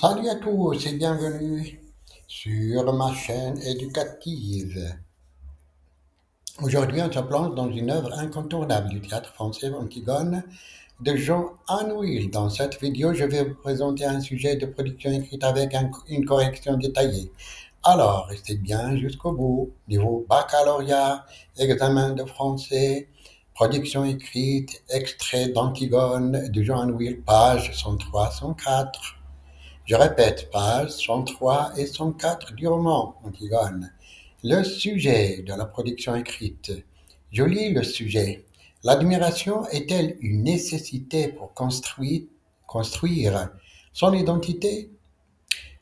Salut à tous et bienvenue sur ma chaîne éducative. Aujourd'hui, on se plonge dans une œuvre incontournable du théâtre français Antigone de Jean Anouilh. Dans cette vidéo, je vais vous présenter un sujet de production écrite avec une correction détaillée. Alors, restez bien jusqu'au bout. Niveau baccalauréat, examen de français, production écrite, extrait d'Antigone de Jean Anouilh, page 103-104. Je répète, pages 103 et 104 du roman Antigone. Le sujet de la production écrite. Je lis le sujet. L'admiration est-elle une nécessité pour construire son identité?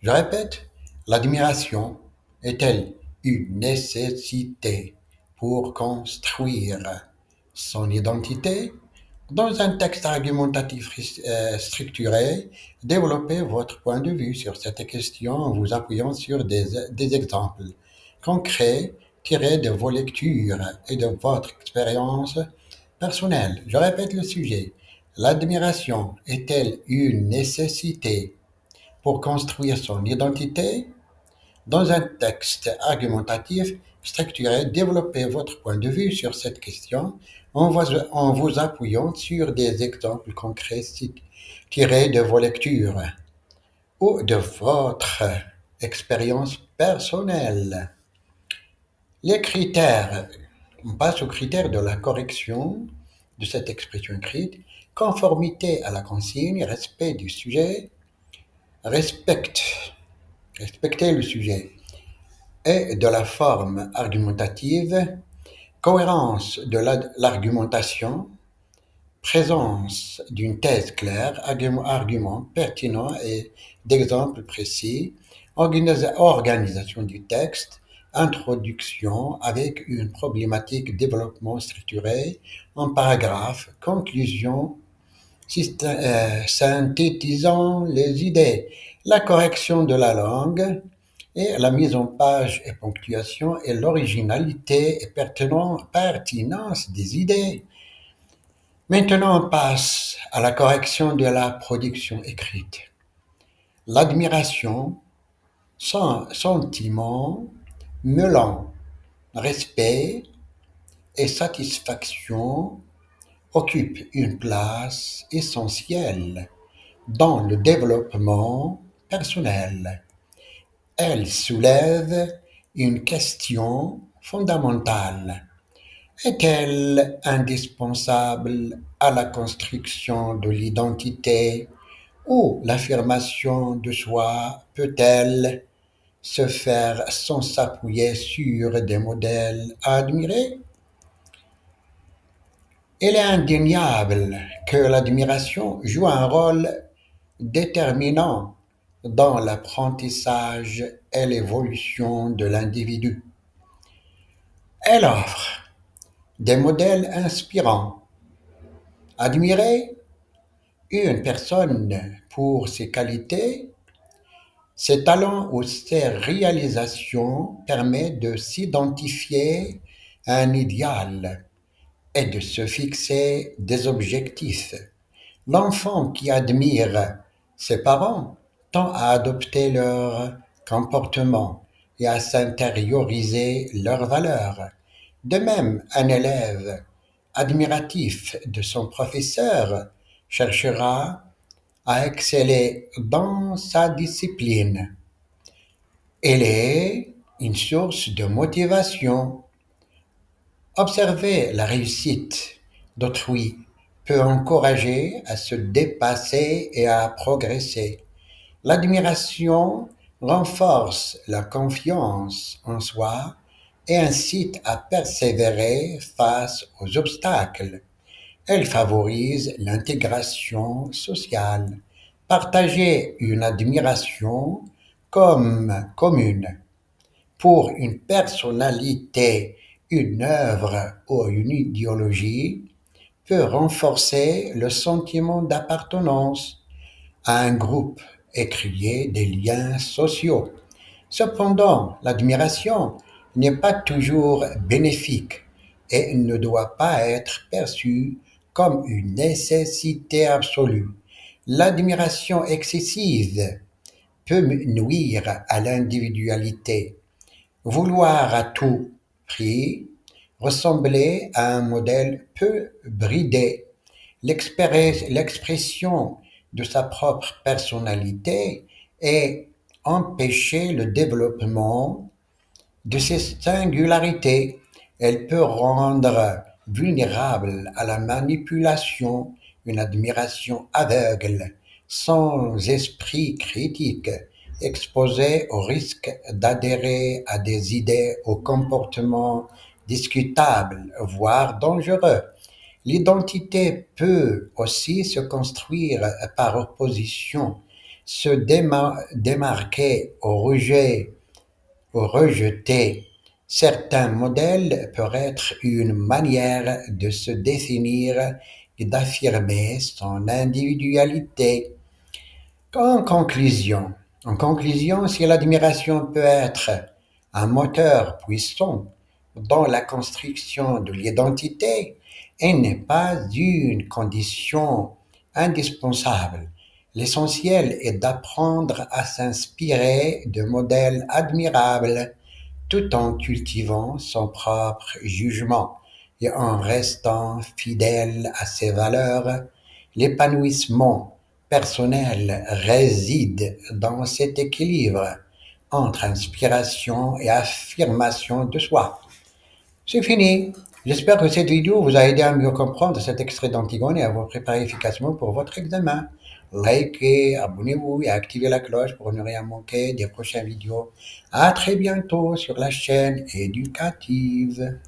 Je répète, l'admiration est-elle une nécessité pour construire son identité? Dans un texte argumentatif structuré, développez votre point de vue sur cette question en vous appuyant sur des exemples concrets tirés de vos lectures et de votre expérience personnelle. Je répète le sujet. L'admiration est-elle une nécessité pour construire son identité? Dans un texte argumentatif structuré, développez votre point de vue sur cette question en vous appuyant sur des exemples concrets tirés de vos lectures ou de votre expérience personnelle. Les critères, on passe aux critères de la correction de cette expression écrite: conformité à la consigne, respect du sujet, respecter le sujet et de la forme argumentative, cohérence de l'argumentation, présence d'une thèse claire, arguments pertinents et d'exemples précis, organisation du texte, introduction avec une problématique, développement structuré en paragraphe, conclusion synthétisant les idées, la correction de la langue, et la mise en page et ponctuation et l'originalité et pertinence des idées. Maintenant, on passe à la correction de la production écrite. L'admiration, sentiment, mêlant respect et satisfaction occupent une place essentielle dans le développement personnel. Elle soulève une question fondamentale. Est-elle indispensable à la construction de l'identité ou l'affirmation de soi peut-elle se faire sans s'appuyer sur des modèles à admirer? Il est indéniable que l'admiration joue un rôle déterminant dans l'apprentissage et l'évolution de l'individu. Elle offre des modèles inspirants. Admirer une personne pour ses qualités, ses talents ou ses réalisations permet de s'identifier à un idéal et de se fixer des objectifs. L'enfant qui admire ses parents tend à adopter leur comportement et à s'intérioriser leurs valeurs. De même, un élève admiratif de son professeur cherchera à exceller dans sa discipline. Elle est une source de motivation. Observer la réussite d'autrui peut encourager à se dépasser et à progresser. L'admiration renforce la confiance en soi et incite à persévérer face aux obstacles. Elle favorise l'intégration sociale. Partager une admiration comme commune pour une personnalité, une œuvre ou une idéologie peut renforcer le sentiment d'appartenance à un groupe et créer des liens sociaux. Cependant, l'admiration n'est pas toujours bénéfique et ne doit pas être perçue comme une nécessité absolue. L'admiration excessive peut nuire à l'individualité. Vouloir à tout prix ressembler à un modèle peut brider l'expression de sa propre personnalité et empêcher le développement de ses singularités. Elle peut rendre vulnérable à la manipulation, une admiration aveugle, sans esprit critique, exposée au risque d'adhérer à des idées ou comportements discutables, voire dangereux. L'identité peut aussi se construire par opposition, se démarquer au rejeter. Certains modèles peuvent être une manière de se définir et d'affirmer son individualité. En conclusion, si l'admiration peut être un moteur puissant dans la construction de l'identité, elle n'est pas une condition indispensable. L'essentiel est d'apprendre à s'inspirer de modèles admirables tout en cultivant son propre jugement et en restant fidèle à ses valeurs. L'épanouissement personnel réside dans cet équilibre entre inspiration et affirmation de soi. C'est fini. J'espère que cette vidéo vous a aidé à mieux comprendre cet extrait d'Antigone et à vous préparer efficacement pour votre examen. Likez, abonnez-vous et activez la cloche pour ne rien manquer des prochaines vidéos. À très bientôt sur la chaîne éducative.